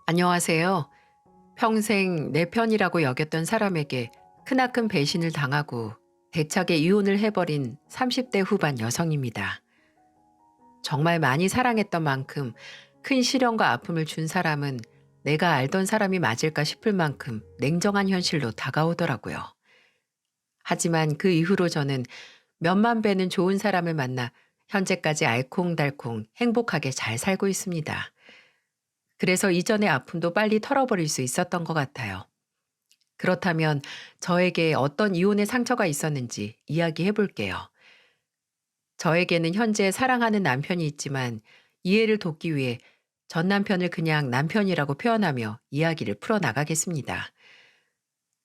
안녕하세요. 평생 내 편이라고 여겼던 사람에게 크나큰 배신을 당하고 대차게 이혼을 해버린 30대 후반 여성입니다. 정말 많이 사랑했던 만큼 큰 시련과 아픔을 준 사람은 내가 알던 사람이 맞을까 싶을 만큼 냉정한 현실로 다가오더라고요. 하지만 그 이후로 저는 몇만 배는 좋은 사람을 만나 현재까지 알콩달콩 행복하게 잘 살고 있습니다. 그래서 이전의 아픔도 빨리 털어버릴 수 있었던 것 같아요. 그렇다면 저에게 어떤 이혼의 상처가 있었는지 이야기해 볼게요. 저에게는 현재 사랑하는 남편이 있지만 이해를 돕기 위해 전 남편을 그냥 남편이라고 표현하며 이야기를 풀어나가겠습니다.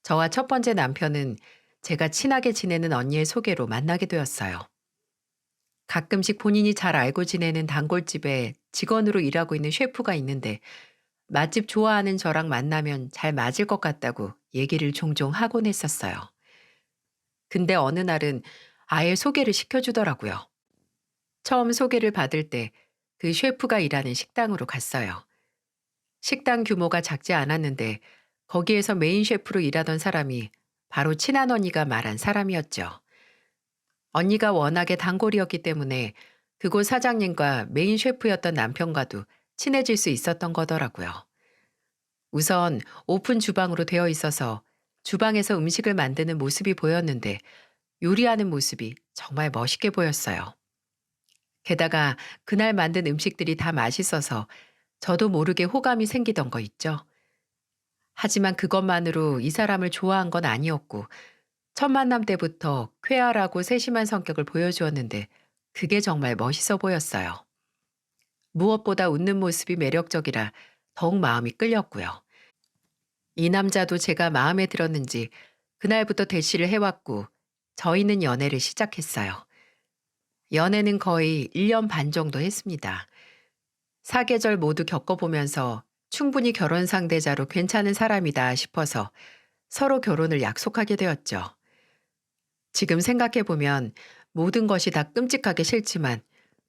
저와 첫 번째 남편은 제가 친하게 지내는 언니의 소개로 만나게 되었어요. 가끔씩 본인이 잘 알고 지내는 단골집에 직원으로 일하고 있는 셰프가 있는데 맛집 좋아하는 저랑 만나면 잘 맞을 것 같다고 얘기를 종종 하곤 했었어요. 근데 어느 날은 아예 소개를 시켜주더라고요. 처음 소개를 받을 때 그 셰프가 일하는 식당으로 갔어요. 식당 규모가 작지 않았는데 거기에서 메인 셰프로 일하던 사람이 바로 친한 언니가 말한 사람이었죠. 언니가 워낙에 단골이었기 때문에 그곳 사장님과 메인 셰프였던 남편과도 친해질 수 있었던 거더라고요. 우선 오픈 주방으로 되어 있어서 주방에서 음식을 만드는 모습이 보였는데 요리하는 모습이 정말 멋있게 보였어요. 게다가 그날 만든 음식들이 다 맛있어서 저도 모르게 호감이 생기던 거 있죠. 하지만 그것만으로 이 사람을 좋아한 건 아니었고 첫 만남 때부터 쾌활하고 세심한 성격을 보여주었는데 그게 정말 멋있어 보였어요. 무엇보다 웃는 모습이 매력적이라 더욱 마음이 끌렸고요. 이 남자도 제가 마음에 들었는지 그날부터 대시를 해왔고 저희는 연애를 시작했어요. 연애는 거의 1년 반 정도 했습니다. 사계절 모두 겪어보면서 충분히 결혼 상대자로 괜찮은 사람이다 싶어서 서로 결혼을 약속하게 되었죠. 지금 생각해보면 모든 것이 다 끔찍하게 싫지만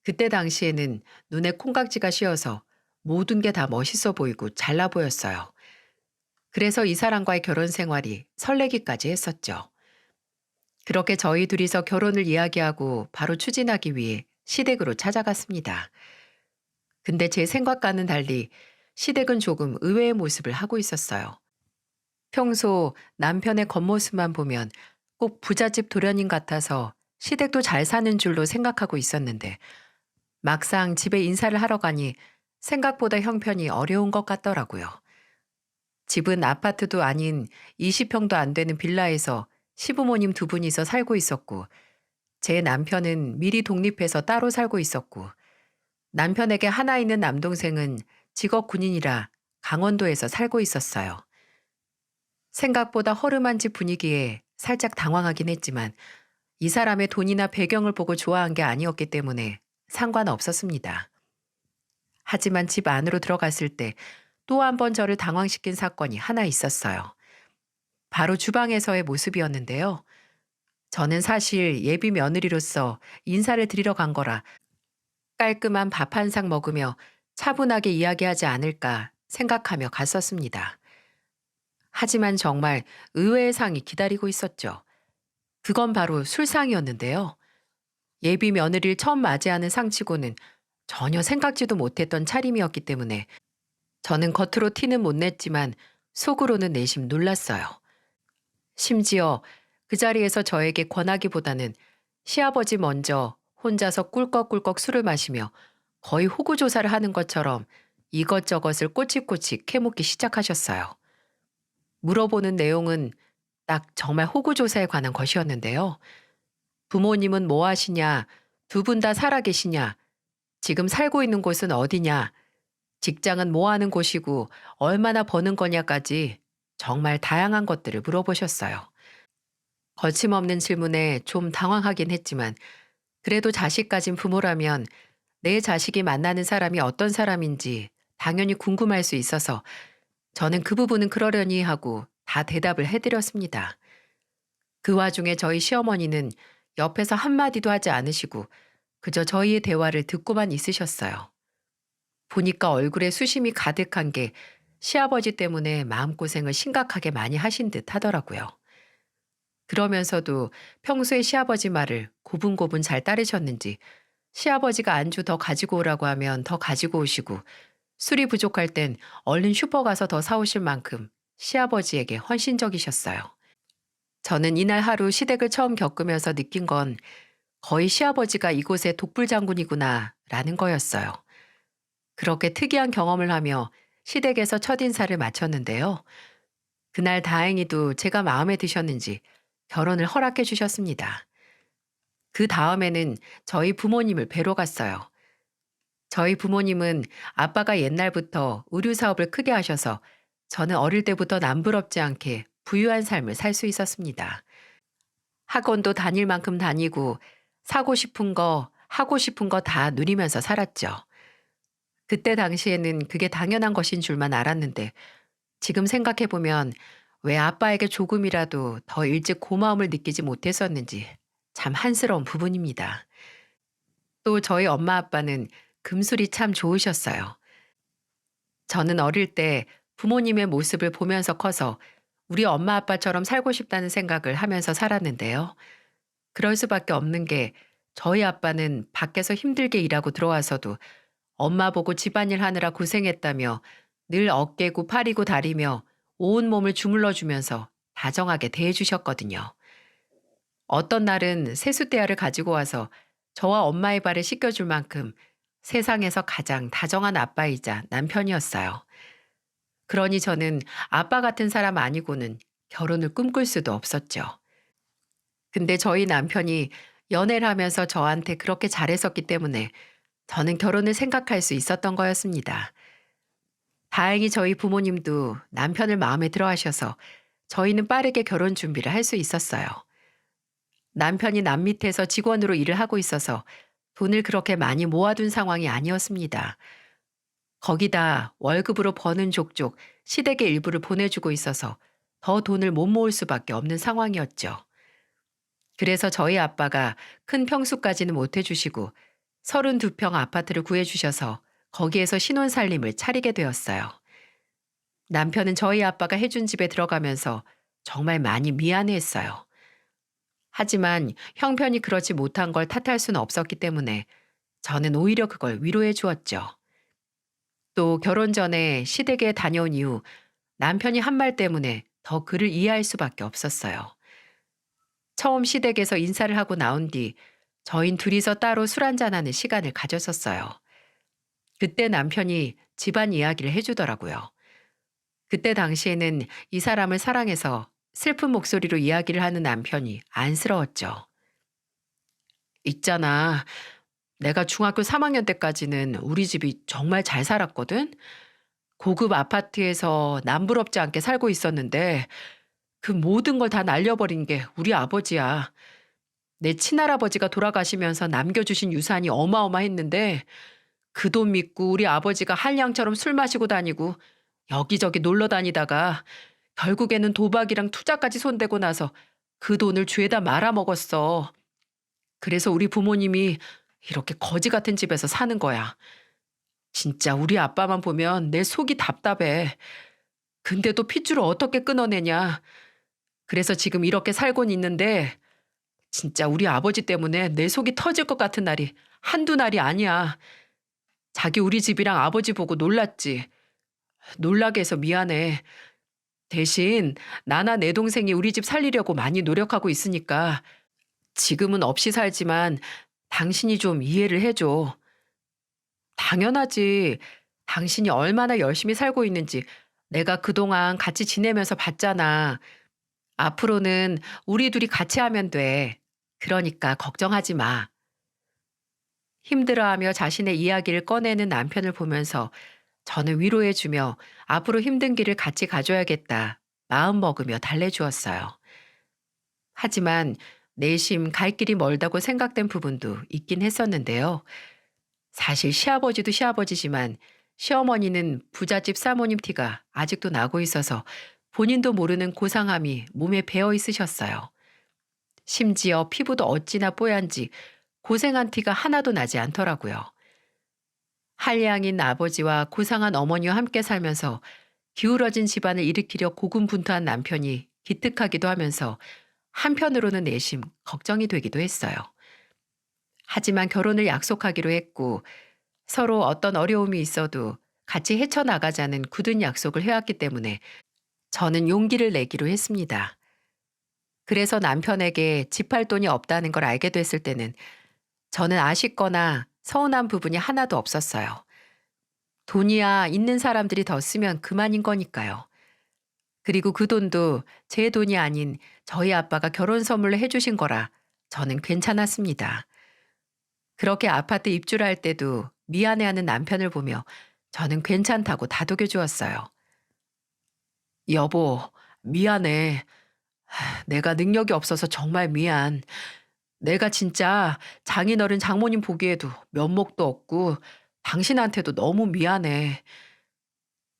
그때 당시에는 눈에 콩깍지가 씌어서 모든 게 다 멋있어 보이고 잘나 보였어요. 그래서 이 사람과의 결혼 생활이 설레기까지 했었죠. 그렇게 저희 둘이서 결혼을 이야기하고 바로 추진하기 위해 시댁으로 찾아갔습니다. 근데 제 생각과는 달리 시댁은 조금 의외의 모습을 하고 있었어요. 평소 남편의 겉모습만 보면 꼭 부잣집 도련님 같아서 시댁도 잘 사는 줄로 생각하고 있었는데 막상 집에 인사를 하러 가니 생각보다 형편이 어려운 것 같더라고요. 집은 아파트도 아닌 20평도 안 되는 빌라에서 시부모님 두 분이서 살고 있었고 제 남편은 미리 독립해서 따로 살고 있었고 남편에게 하나 있는 남동생은 직업 군인이라 강원도에서 살고 있었어요. 생각보다 허름한 집 분위기에 살짝 당황하긴 했지만 이 사람의 돈이나 배경을 보고 좋아한 게 아니었기 때문에 상관없었습니다. 하지만 집 안으로 들어갔을 때 또 한 번 저를 당황시킨 사건이 하나 있었어요. 바로 주방에서의 모습이었는데요. 저는 사실 예비 며느리로서 인사를 드리러 간 거라 깔끔한 밥 한 상 먹으며 차분하게 이야기하지 않을까 생각하며 갔었습니다. 하지만 정말 의외의 상이 기다리고 있었죠. 그건 바로 술상이었는데요. 예비 며느리를 처음 맞이하는 상치고는 전혀 생각지도 못했던 차림이었기 때문에 저는 겉으로 티는 못 냈지만 속으로는 내심 놀랐어요. 심지어 그 자리에서 저에게 권하기보다는 시아버지 먼저 혼자서 꿀꺽꿀꺽 술을 마시며 거의 호구조사를 하는 것처럼 이것저것을 꼬치꼬치 캐묻기 시작하셨어요. 물어보는 내용은 딱 정말 호구조사에 관한 것이었는데요. 부모님은 뭐 하시냐? 두 분 다 살아계시냐? 지금 살고 있는 곳은 어디냐? 직장은 뭐 하는 곳이고 얼마나 버는 거냐까지 정말 다양한 것들을 물어보셨어요. 거침없는 질문에 좀 당황하긴 했지만 그래도 자식 가진 부모라면 내 자식이 만나는 사람이 어떤 사람인지 당연히 궁금할 수 있어서 저는 그 부분은 그러려니 하고 다 대답을 해드렸습니다. 그 와중에 저희 시어머니는 옆에서 한마디도 하지 않으시고 그저 저희의 대화를 듣고만 있으셨어요. 보니까 얼굴에 수심이 가득한 게 시아버지 때문에 마음고생을 심각하게 많이 하신 듯 하더라고요. 그러면서도 평소에 시아버지 말을 고분고분 잘 따르셨는지 시아버지가 안주 더 가지고 오라고 하면 더 가지고 오시고 술이 부족할 땐 얼른 슈퍼 가서 더 사오실 만큼 시아버지에게 헌신적이셨어요. 저는 이날 하루 시댁을 처음 겪으면서 느낀 건 거의 시아버지가 이곳의 독불장군이구나 라는 거였어요. 그렇게 특이한 경험을 하며 시댁에서 첫인사를 마쳤는데요. 그날 다행히도 제가 마음에 드셨는지 결혼을 허락해 주셨습니다. 그 다음에는 저희 부모님을 뵈러 갔어요. 저희 부모님은 아빠가 옛날부터 의류 사업을 크게 하셔서 저는 어릴 때부터 남부럽지 않게 부유한 삶을 살 수 있었습니다. 학원도 다닐 만큼 다니고 사고 싶은 거, 하고 싶은 거 다 누리면서 살았죠. 그때 당시에는 그게 당연한 것인 줄만 알았는데 지금 생각해보면 왜 아빠에게 조금이라도 더 일찍 고마움을 느끼지 못했었는지 참 한스러운 부분입니다. 또 저희 엄마 아빠는 금술이 참 좋으셨어요. 저는 어릴 때 부모님의 모습을 보면서 커서 우리 엄마 아빠처럼 살고 싶다는 생각을 하면서 살았는데요. 그럴 수밖에 없는 게 저희 아빠는 밖에서 힘들게 일하고 들어와서도 엄마 보고 집안일 하느라 고생했다며 늘 어깨고 팔이고 다리며 온 몸을 주물러 주면서 다정하게 대해 주셨거든요. 어떤 날은 세숫대야를 가지고 와서 저와 엄마의 발을 씻겨줄 만큼 세상에서 가장 다정한 아빠이자 남편이었어요. 그러니 저는 아빠 같은 사람 아니고는 결혼을 꿈꿀 수도 없었죠. 근데 저희 남편이 연애를 하면서 저한테 그렇게 잘했었기 때문에 저는 결혼을 생각할 수 있었던 거였습니다. 다행히 저희 부모님도 남편을 마음에 들어 하셔서 저희는 빠르게 결혼 준비를 할 수 있었어요. 남편이 남 밑에서 직원으로 일을 하고 있어서 돈을 그렇게 많이 모아둔 상황이 아니었습니다. 거기다 월급으로 버는 족족 시댁의 일부를 보내주고 있어서 더 돈을 못 모을 수밖에 없는 상황이었죠. 그래서 저희 아빠가 큰 평수까지는 못 해주시고 32평 아파트를 구해주셔서 거기에서 신혼살림을 차리게 되었어요. 남편은 저희 아빠가 해준 집에 들어가면서 정말 많이 미안해했어요. 하지만 형편이 그렇지 못한 걸 탓할 수는 없었기 때문에 저는 오히려 그걸 위로해 주었죠. 또 결혼 전에 시댁에 다녀온 이후 남편이 한 말 때문에 더 그를 이해할 수밖에 없었어요. 처음 시댁에서 인사를 하고 나온 뒤 저흰 둘이서 따로 술 한잔하는 시간을 가졌었어요. 그때 남편이 집안 이야기를 해주더라고요. 그때 당시에는 이 사람을 사랑해서 슬픈 목소리로 이야기를 하는 남편이 안쓰러웠죠. 있잖아. 내가 중학교 3학년 때까지는 우리 집이 정말 잘 살았거든. 고급 아파트에서 남부럽지 않게 살고 있었는데 그 모든 걸 다 날려버린 게 우리 아버지야. 내 친할아버지가 돌아가시면서 남겨주신 유산이 어마어마했는데 그 돈 믿고 우리 아버지가 한량처럼 술 마시고 다니고 여기저기 놀러 다니다가 결국에는 도박이랑 투자까지 손대고 나서 그 돈을 죄다 말아먹었어. 그래서 우리 부모님이 이렇게 거지 같은 집에서 사는 거야. 진짜 우리 아빠만 보면 내 속이 답답해. 근데도 핏줄을 어떻게 끊어내냐. 그래서 지금 이렇게 살곤 있는데 진짜 우리 아버지 때문에 내 속이 터질 것 같은 날이 한두 날이 아니야. 자기 우리 집이랑 아버지 보고 놀랐지. 놀라게 해서 미안해. 대신 나나 내 동생이 우리 집 살리려고 많이 노력하고 있으니까 지금은 없이 살지만 당신이 좀 이해를 해줘. 당연하지. 당신이 얼마나 열심히 살고 있는지 내가 그동안 같이 지내면서 봤잖아. 앞으로는 우리 둘이 같이 하면 돼. 그러니까 걱정하지 마. 힘들어하며 자신의 이야기를 꺼내는 남편을 보면서 저는 위로해주며 앞으로 힘든 길을 같이 가줘야겠다. 마음 먹으며 달래주었어요. 하지만 내심 갈 길이 멀다고 생각된 부분도 있긴 했었는데요. 사실 시아버지도 시아버지지만 시어머니는 부잣집 사모님 티가 아직도 나고 있어서 본인도 모르는 고상함이 몸에 배어 있으셨어요. 심지어 피부도 어찌나 뽀얀지 고생한 티가 하나도 나지 않더라고요. 한량인 아버지와 고상한 어머니와 함께 살면서 기울어진 집안을 일으키려 고군분투한 남편이 기특하기도 하면서 한편으로는 내심 걱정이 되기도 했어요. 하지만 결혼을 약속하기로 했고 서로 어떤 어려움이 있어도 같이 헤쳐나가자는 굳은 약속을 해왔기 때문에 저는 용기를 내기로 했습니다. 그래서 남편에게 집 할 돈이 없다는 걸 알게 됐을 때는 저는 아쉽거나 서운한 부분이 하나도 없었어요. 돈이야 있는 사람들이 더 쓰면 그만인 거니까요. 그리고 그 돈도 제 돈이 아닌 저희 아빠가 결혼 선물로 해주신 거라 저는 괜찮았습니다. 그렇게 아파트 입주를 할 때도 미안해하는 남편을 보며 저는 괜찮다고 다독여 주었어요. 여보, 미안해. 내가 능력이 없어서 정말 미안. 내가 진짜 장인어른 장모님 보기에도 면목도 없고 당신한테도 너무 미안해.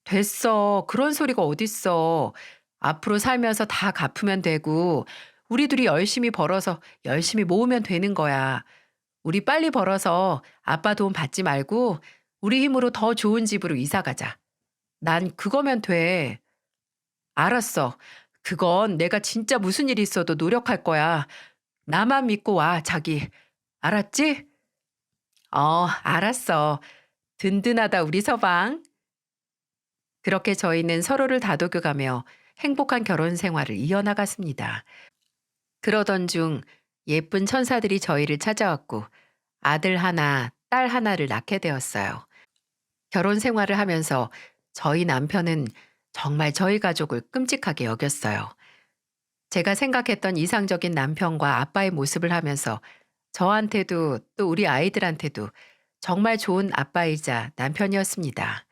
됐어. 그런 소리가 어딨어. 앞으로 살면서 다 갚으면 되고 우리 둘이 열심히 벌어서 열심히 모으면 되는 거야. 우리 빨리 벌어서 아빠 도움 받지 말고 우리 힘으로 더 좋은 집으로 이사 가자. 난 그거면 돼. 알았어. 그건 내가 진짜 무슨 일 있어도 노력할 거야. 나만 믿고 와, 자기. 알았지? 알았어. 든든하다, 우리 서방. 그렇게 저희는 서로를 다독여가며 행복한 결혼 생활을 이어나갔습니다. 그러던 중 예쁜 천사들이 저희를 찾아왔고 아들 하나, 딸 하나를 낳게 되었어요. 결혼 생활을 하면서 저희 남편은 정말 저희 가족을 끔찍하게 여겼어요. 제가 생각했던 이상적인 남편과 아빠의 모습을 하면서 저한테도 또 우리 아이들한테도 정말 좋은 아빠이자 남편이었습니다.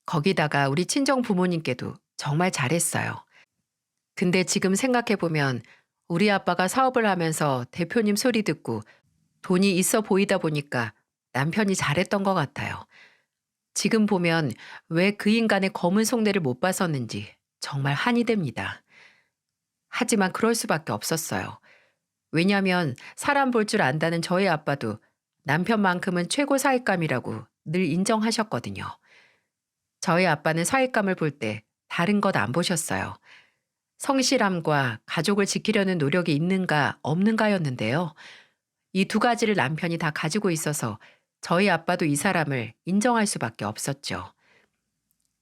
거기다가 우리 친정 부모님께도 정말 잘했어요. 근데 지금 생각해보면 우리 아빠가 사업을 하면서 대표님 소리 듣고 돈이 있어 보이다 보니까 남편이 잘했던 것 같아요. 지금 보면 왜 그 인간의 검은 속내를 못 봤었는지 정말 한이 됩니다. 하지만 그럴 수밖에 없었어요. 왜냐하면 사람 볼 줄 안다는 저희 아빠도 남편만큼은 최고 사익감이라고 늘 인정하셨거든요. 저희 아빠는 사익감을 볼 때 다른 것 안 보셨어요. 성실함과 가족을 지키려는 노력이 있는가 없는가였는데요. 이 두 가지를 남편이 다 가지고 있어서 저희 아빠도 이 사람을 인정할 수밖에 없었죠.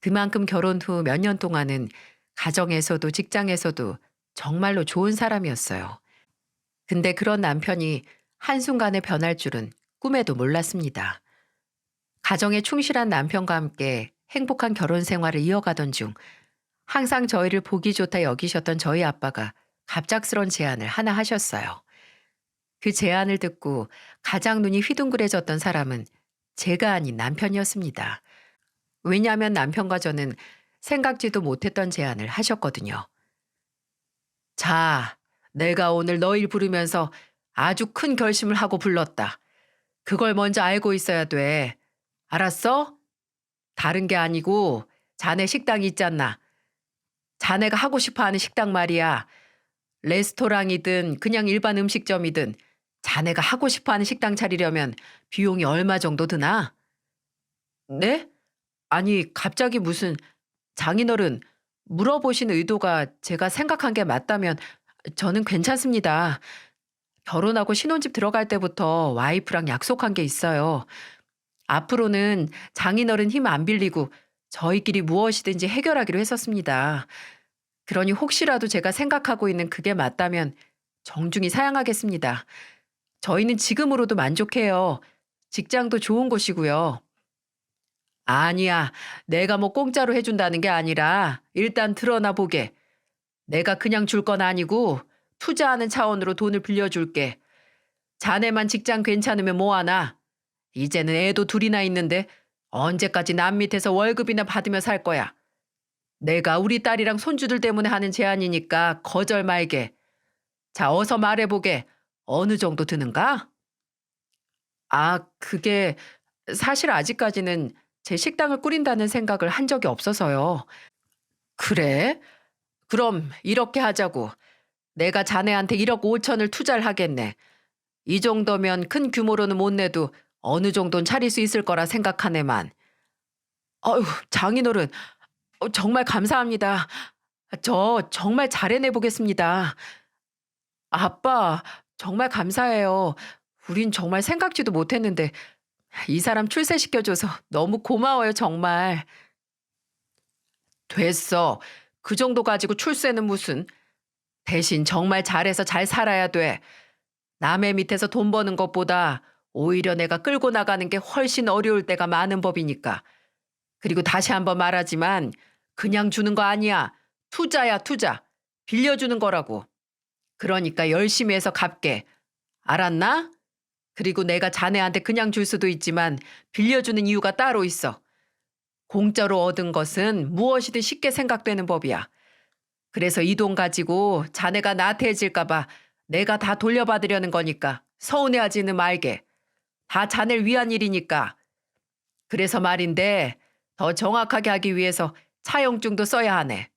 그만큼 결혼 후 몇 년 동안은 가정에서도 직장에서도 정말로 좋은 사람이었어요. 근데 그런 남편이 한순간에 변할 줄은 꿈에도 몰랐습니다. 가정에 충실한 남편과 함께 행복한 결혼 생활을 이어가던 중 항상 저희를 보기 좋다 여기셨던 저희 아빠가 갑작스런 제안을 하나 하셨어요. 그 제안을 듣고 가장 눈이 휘둥그레졌던 사람은 제가 아닌 남편이었습니다. 왜냐하면 남편과 저는 생각지도 못했던 제안을 하셨거든요. 자, 내가 오늘 너희를 부르면서 아주 큰 결심을 하고 불렀다. 그걸 먼저 알고 있어야 돼. 알았어? 다른 게 아니고 자네 식당이 있잖아. 자네가 하고 싶어 하는 식당 말이야. 레스토랑이든 그냥 일반 음식점이든 자네가 하고 싶어 하는 식당 차리려면 비용이 얼마 정도 드나? 네? 아니, 갑자기 무슨 장인어른 물어보신 의도가 제가 생각한 게 맞다면 저는 괜찮습니다. 결혼하고 신혼집 들어갈 때부터 와이프랑 약속한 게 있어요. 앞으로는 장인어른 힘 안 빌리고 저희끼리 무엇이든지 해결하기로 했었습니다. 그러니 혹시라도 제가 생각하고 있는 그게 맞다면 정중히 사양하겠습니다. 저희는 지금으로도 만족해요. 직장도 좋은 곳이고요. 아니야. 내가 뭐 공짜로 해준다는 게 아니라 일단 드러나 보게. 내가 그냥 줄 건 아니고 투자하는 차원으로 돈을 빌려줄게. 자네만 직장 괜찮으면 뭐하나. 이제는 애도 둘이나 있는데 언제까지 남 밑에서 월급이나 받으며 살 거야. 내가 우리 딸이랑 손주들 때문에 하는 제안이니까 거절 말게. 자, 어서 말해보게. 어느 정도 드는가? 아, 그게 사실 아직까지는 제 식당을 꾸린다는 생각을 한 적이 없어서요. 그래? 그럼 이렇게 하자고. 내가 자네한테 1억 5천을 투자를 하겠네. 이 정도면 큰 규모로는 못 내도 어느 정도는 차릴 수 있을 거라 생각하네만. 아유, 장인어른, 정말 감사합니다. 저 정말 잘 해내 보겠습니다. 아빠, 정말 감사해요. 우린 정말 생각지도 못했는데 이 사람 출세시켜줘서 너무 고마워요, 정말. 됐어. 그 정도 가지고 출세는 무슨. 대신 정말 잘해서 잘 살아야 돼. 남의 밑에서 돈 버는 것보다 오히려 내가 끌고 나가는 게 훨씬 어려울 때가 많은 법이니까. 그리고 다시 한번 말하지만 그냥 주는 거 아니야. 투자야, 투자. 빌려주는 거라고. 그러니까 열심히 해서 갚게. 알았나? 그리고 내가 자네한테 그냥 줄 수도 있지만 빌려주는 이유가 따로 있어. 공짜로 얻은 것은 무엇이든 쉽게 생각되는 법이야. 그래서 이 돈 가지고 자네가 나태해질까봐 내가 다 돌려받으려는 거니까 서운해하지는 말게. 다 자네를 위한 일이니까. 그래서 말인데 더 정확하게 하기 위해서 차용증도 써야 하네.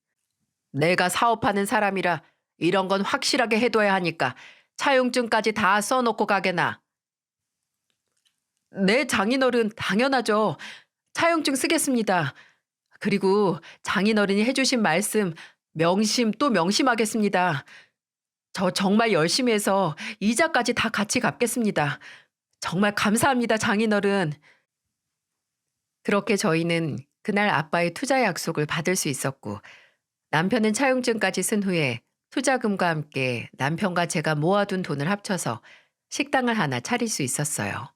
내가 사업하는 사람이라 이런 건 확실하게 해둬야 하니까 차용증까지 다 써놓고 가게나. 네, 장인어른 당연하죠. 차용증 쓰겠습니다. 그리고 장인어른이 해주신 말씀 명심 또 명심하겠습니다. 저 정말 열심히 해서 이자까지 다 같이 갚겠습니다. 정말 감사합니다, 장인어른. 그렇게 저희는 그날 아빠의 투자 약속을 받을 수 있었고 남편은 차용증까지 쓴 후에 투자금과 함께 남편과 제가 모아둔 돈을 합쳐서 식당을 하나 차릴 수 있었어요.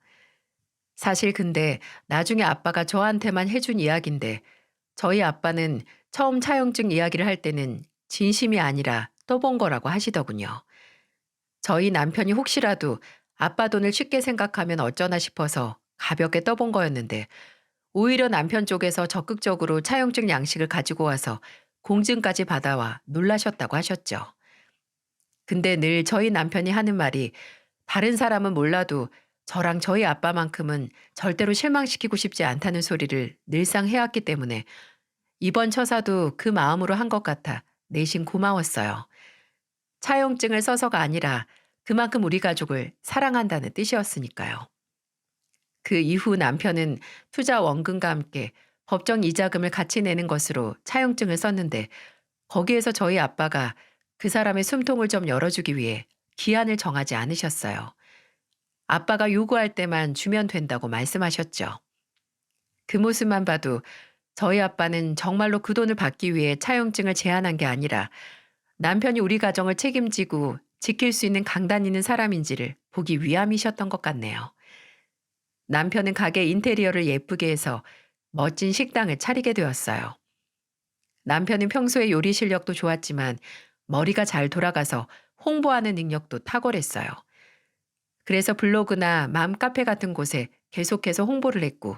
사실 근데 나중에 아빠가 저한테만 해준 이야기인데 저희 아빠는 처음 차용증 이야기를 할 때는 진심이 아니라 떠본 거라고 하시더군요. 저희 남편이 혹시라도 아빠 돈을 쉽게 생각하면 어쩌나 싶어서 가볍게 떠본 거였는데 오히려 남편 쪽에서 적극적으로 차용증 양식을 가지고 와서 공증까지 받아와 놀라셨다고 하셨죠. 근데 늘 저희 남편이 하는 말이 다른 사람은 몰라도 저랑 저희 아빠만큼은 절대로 실망시키고 싶지 않다는 소리를 늘상 해왔기 때문에 이번 처사도 그 마음으로 한 것 같아 내심 고마웠어요. 차용증을 써서가 아니라 그만큼 우리 가족을 사랑한다는 뜻이었으니까요. 그 이후 남편은 투자 원금과 함께 법정 이자금을 같이 내는 것으로 차용증을 썼는데 거기에서 저희 아빠가 그 사람의 숨통을 좀 열어주기 위해 기한을 정하지 않으셨어요. 아빠가 요구할 때만 주면 된다고 말씀하셨죠. 그 모습만 봐도 저희 아빠는 정말로 그 돈을 받기 위해 차용증을 제안한 게 아니라 남편이 우리 가정을 책임지고 지킬 수 있는 강단 있는 사람인지를 보기 위함이셨던 것 같네요. 남편은 가게 인테리어를 예쁘게 해서 멋진 식당을 차리게 되었어요. 남편은 평소에 요리 실력도 좋았지만 머리가 잘 돌아가서 홍보하는 능력도 탁월했어요. 그래서 블로그나 맘카페 같은 곳에 계속해서 홍보를 했고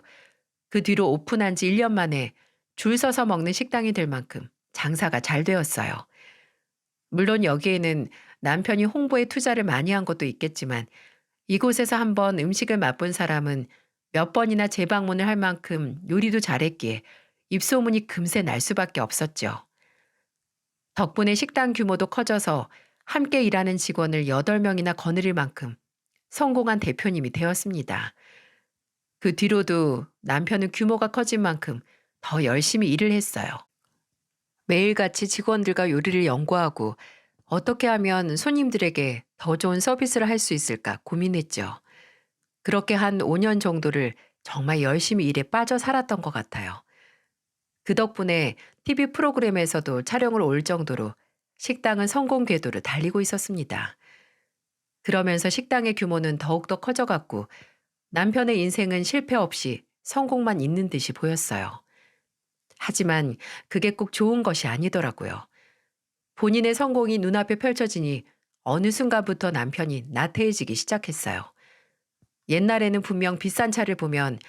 그 뒤로 오픈한 지 1년 만에 줄 서서 먹는 식당이 될 만큼 장사가 잘 되었어요. 물론 여기에는 남편이 홍보에 투자를 많이 한 것도 있겠지만 이곳에서 한번 음식을 맛본 사람은 몇 번이나 재방문을 할 만큼 요리도 잘했기에 입소문이 금세 날 수밖에 없었죠. 덕분에 식당 규모도 커져서 함께 일하는 직원을 8명이나 거느릴 만큼 성공한 대표님이 되었습니다. 그 뒤로도 남편은 규모가 커진 만큼 더 열심히 일을 했어요. 매일같이 직원들과 요리를 연구하고 어떻게 하면 손님들에게 더 좋은 서비스를 할 수 있을까 고민했죠. 그렇게 한 5년 정도를 정말 열심히 일에 빠져 살았던 것 같아요. 그 덕분에 TV 프로그램에서도 촬영을 올 정도로 식당은 성공 궤도를 달리고 있었습니다. 그러면서 식당의 규모는 더욱더 커져갔고 남편의 인생은 실패 없이 성공만 있는 듯이 보였어요. 하지만 그게 꼭 좋은 것이 아니더라고요. 본인의 성공이 눈앞에 펼쳐지니 어느 순간부터 남편이 나태해지기 시작했어요. 옛날에는 분명 비싼 차를 보면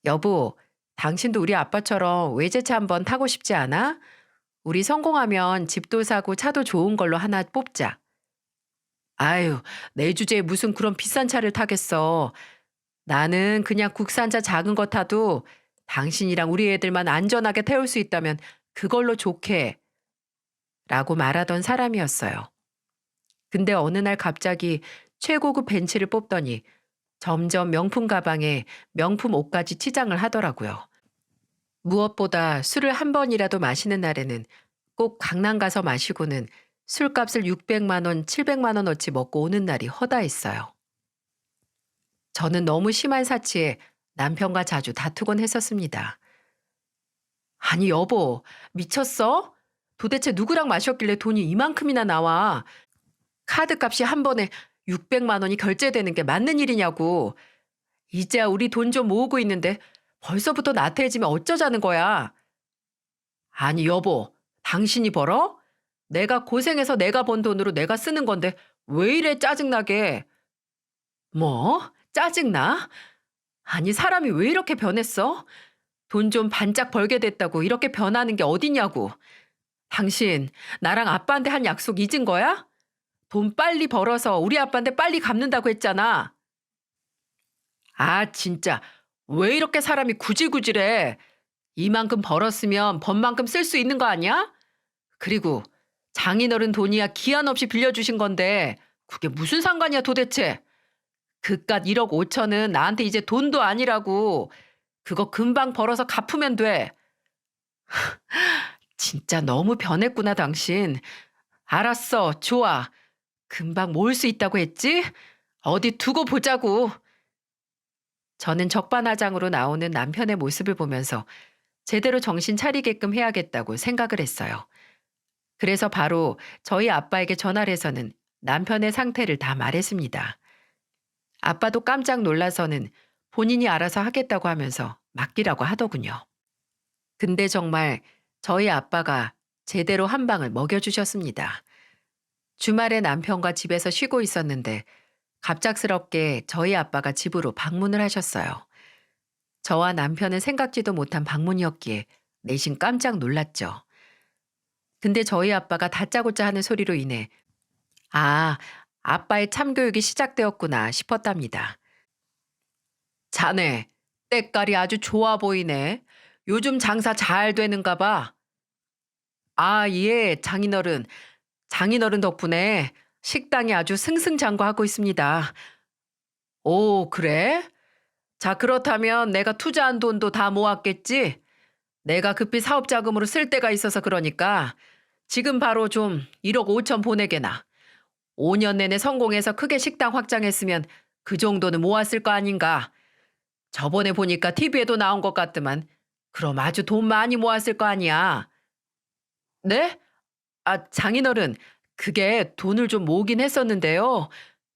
여보, 당신도 우리 아빠처럼 외제차 한번 타고 싶지 않아? 우리 성공하면 집도 사고 차도 좋은 걸로 하나 뽑자. 아유, 내 주제에 무슨 그런 비싼 차를 타겠어. 나는 그냥 국산차 작은 거 타도 당신이랑 우리 애들만 안전하게 태울 수 있다면 그걸로 좋게. 라고 말하던 사람이었어요. 근데 어느 날 갑자기 최고급 벤츠를 뽑더니 점점 명품 가방에 명품 옷까지 치장을 하더라고요. 무엇보다 술을 한 번이라도 마시는 날에는 꼭 강남 가서 마시고는 술값을 600만 원, 700만 원어치 먹고 오는 날이 허다했어요. 저는 너무 심한 사치에 남편과 자주 다투곤 했었습니다. 아니 여보, 미쳤어? 도대체 누구랑 마셨길래 돈이 이만큼이나 나와? 카드값이 한 번에 600만 원이 결제되는 게 맞는 일이냐고. 이제야 우리 돈 좀 모으고 있는데 벌써부터 나태해지면 어쩌자는 거야. 아니 여보, 당신이 벌어? 내가 고생해서 내가 번 돈으로 내가 쓰는 건데 왜 이래 짜증나게. 뭐? 짜증나? 아니 사람이 왜 이렇게 변했어? 돈 좀 반짝 벌게 됐다고 이렇게 변하는 게 어디냐고. 당신 나랑 아빠한테 한 약속 잊은 거야? 돈 빨리 벌어서 우리 아빠한테 빨리 갚는다고 했잖아. 아 진짜 왜 이렇게 사람이 구질구질해. 이만큼 벌었으면 번만큼 쓸 수 있는 거 아니야? 그리고 장인어른 돈이야 기한 없이 빌려주신 건데 그게 무슨 상관이야 도대체. 그깟 1억 5천은 나한테 이제 돈도 아니라고. 그거 금방 벌어서 갚으면 돼. 진짜 너무 변했구나 당신. 알았어 좋아. 금방 모을 수 있다고 했지? 어디 두고 보자고. 저는 적반하장으로 나오는 남편의 모습을 보면서 제대로 정신 차리게끔 해야겠다고 생각을 했어요. 그래서 바로 저희 아빠에게 전화를 해서는 남편의 상태를 다 말했습니다. 아빠도 깜짝 놀라서는 본인이 알아서 하겠다고 하면서 맡기라고 하더군요. 근데 정말 저희 아빠가 제대로 한 방을 먹여주셨습니다. 주말에 남편과 집에서 쉬고 있었는데 갑작스럽게 저희 아빠가 집으로 방문을 하셨어요. 저와 남편은 생각지도 못한 방문이었기에 내심 깜짝 놀랐죠. 근데 저희 아빠가 다짜고짜 하는 소리로 인해 아, 아빠의 참교육이 시작되었구나 싶었답니다. 자네, 때깔이 아주 좋아 보이네. 요즘 장사 잘 되는가 봐. 아, 예, 장인어른. 장인어른 덕분에 식당이 아주 승승장구하고 있습니다. 오, 그래? 자, 그렇다면 내가 투자한 돈도 다 모았겠지? 내가 급히 사업 자금으로 쓸 데가 있어서 그러니까 지금 바로 좀 1억 5천 보내게나. 5년 내내 성공해서 크게 식당 확장했으면 그 정도는 모았을 거 아닌가. 저번에 보니까 TV에도 나온 것 같더만. 그럼 아주 돈 많이 모았을 거 아니야. 네? 아, 장인어른, 그게 돈을 좀 모으긴 했었는데요.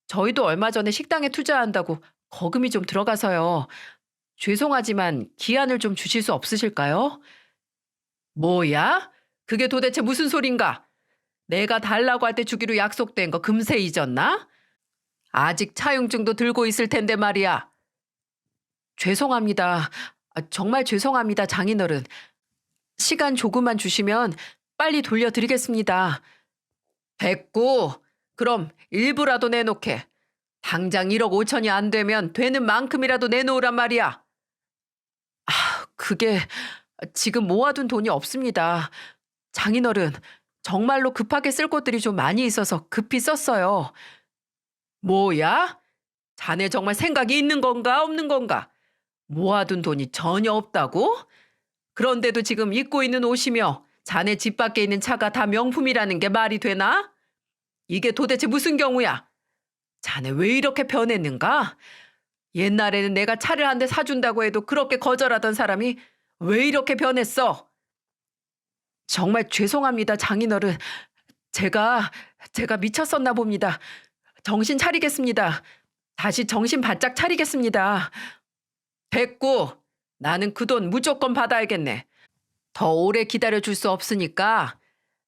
저희도 얼마 전에 식당에 투자한다고 거금이 좀 들어가서요. 죄송하지만 기한을 좀 주실 수 없으실까요? 뭐야? 그게 도대체 무슨 소린가? 내가 달라고 할 때 주기로 약속된 거 금세 잊었나? 아직 차용증도 들고 있을 텐데 말이야. 죄송합니다. 아, 정말 죄송합니다, 장인어른. 시간 조금만 주시면 빨리 돌려드리겠습니다. 됐고, 그럼 일부라도 내놓게. 당장 1억 5천이 안 되면 되는 만큼이라도 내놓으란 말이야. 그게 지금 모아둔 돈이 없습니다. 장인어른, 정말로 급하게 쓸 것들이 좀 많이 있어서 급히 썼어요. 뭐야? 자네 정말 생각이 있는 건가 없는 건가? 모아둔 돈이 전혀 없다고? 그런데도 지금 입고 있는 옷이며 자네 집 밖에 있는 차가 다 명품이라는 게 말이 되나? 이게 도대체 무슨 경우야? 자네 왜 이렇게 변했는가? 옛날에는 내가 차를 한 대 사준다고 해도 그렇게 거절하던 사람이 왜 이렇게 변했어? 정말 죄송합니다, 장인어른. 제가 미쳤었나 봅니다. 정신 차리겠습니다. 다시 정신 바짝 차리겠습니다. 됐고, 나는 그 돈 무조건 받아야겠네. 더 오래 기다려줄 수 없으니까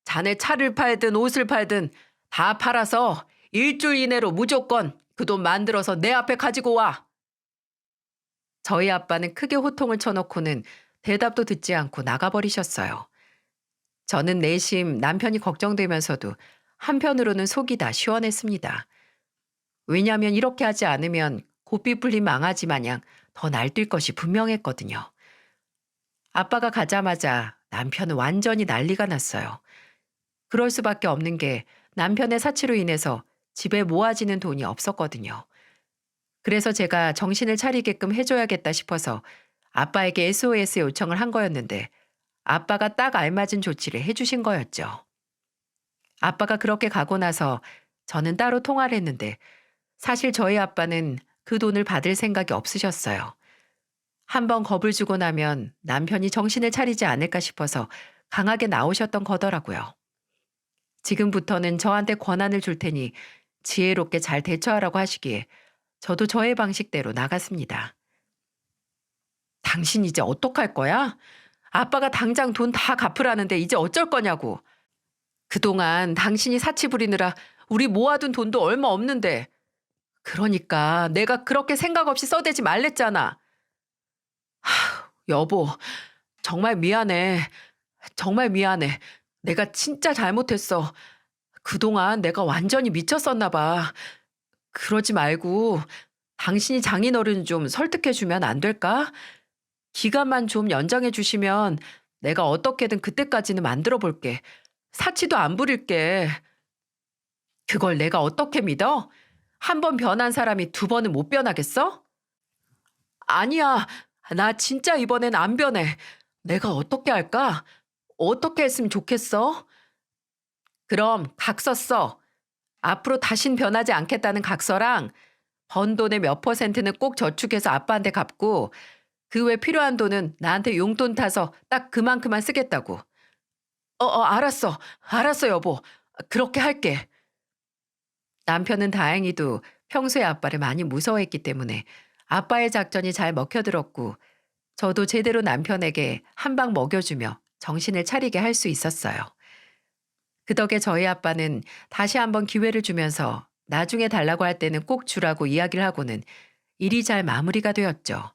자네 차를 팔든 옷을 팔든 다 팔아서 일주일 이내로 무조건 그 돈 만들어서 내 앞에 가지고 와. 저희 아빠는 크게 호통을 쳐놓고는 대답도 듣지 않고 나가버리셨어요. 저는 내심 남편이 걱정되면서도 한편으로는 속이 다 시원했습니다. 왜냐하면 이렇게 하지 않으면 고삐 풀린 망아지 마냥 더 날뛸 것이 분명했거든요. 아빠가 가자마자 남편은 완전히 난리가 났어요. 그럴 수밖에 없는 게 남편의 사치로 인해서 집에 모아지는 돈이 없었거든요. 그래서 제가 정신을 차리게끔 해줘야겠다 싶어서 아빠에게 SOS 요청을 한 거였는데 아빠가 딱 알맞은 조치를 해주신 거였죠. 아빠가 그렇게 가고 나서 저는 따로 통화를 했는데 사실 저희 아빠는 그 돈을 받을 생각이 없으셨어요. 한번 겁을 주고 나면 남편이 정신을 차리지 않을까 싶어서 강하게 나오셨던 거더라고요. 지금부터는 저한테 권한을 줄 테니 지혜롭게 잘 대처하라고 하시기에 저도 저의 방식대로 나갔습니다. 당신 이제 어떡할 거야? 아빠가 당장 돈 다 갚으라는데 이제 어쩔 거냐고. 그동안 당신이 사치 부리느라 우리 모아둔 돈도 얼마 없는데. 그러니까 내가 그렇게 생각 없이 써대지 말랬잖아. 여보, 정말 미안해. 정말 미안해. 내가 진짜 잘못했어. 그동안 내가 완전히 미쳤었나 봐. 그러지 말고 당신이 장인어른 좀 설득해주면 안 될까? 기간만 좀 연장해 주시면 내가 어떻게든 그때까지는 만들어 볼게. 사치도 안 부릴게. 그걸 내가 어떻게 믿어? 한 번 변한 사람이 두 번은 못 변하겠어? 아니야. 나 진짜 이번엔 안 변해. 내가 어떻게 할까? 어떻게 했으면 좋겠어? 그럼 각서 써. 앞으로 다신 변하지 않겠다는 각서랑 번 돈의 몇 퍼센트는 꼭 저축해서 아빠한테 갚고 그 외 필요한 돈은 나한테 용돈 타서 딱 그만큼만 쓰겠다고. 알았어. 알았어, 여보. 그렇게 할게. 남편은 다행히도 평소에 아빠를 많이 무서워했기 때문에 아빠의 작전이 잘 먹혀들었고 저도 제대로 남편에게 한 방 먹여주며 정신을 차리게 할 수 있었어요. 그 덕에 저희 아빠는 다시 한번 기회를 주면서 나중에 달라고 할 때는 꼭 주라고 이야기를 하고는 일이 잘 마무리가 되었죠.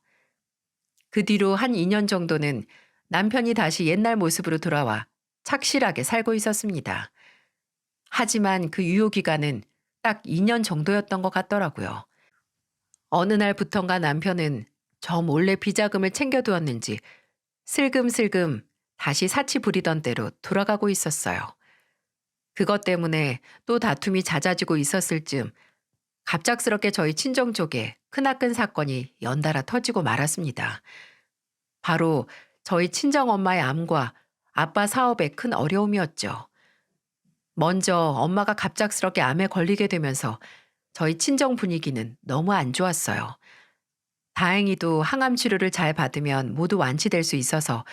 그 뒤로 한 2년 정도는 남편이 다시 옛날 모습으로 돌아와 착실하게 살고 있었습니다. 하지만 그 유효 기간은 딱 2년 정도였던 것 같더라고요. 어느 날부턴가 남편은 저 몰래 비자금을 챙겨두었는지 슬금슬금 다시 사치 부리던 대로 돌아가고 있었어요. 그것 때문에 또 다툼이 잦아지고 있었을 즈음 갑작스럽게 저희 친정 쪽에 크나큰 사건이 연달아 터지고 말았습니다. 바로 저희 친정엄마의 암과 아빠 사업의 큰 어려움이었죠. 먼저 엄마가 갑작스럽게 암에 걸리게 되면서 저희 친정 분위기는 너무 안 좋았어요. 다행히도 항암 치료를 잘 받으면 모두 완치될 수 있어서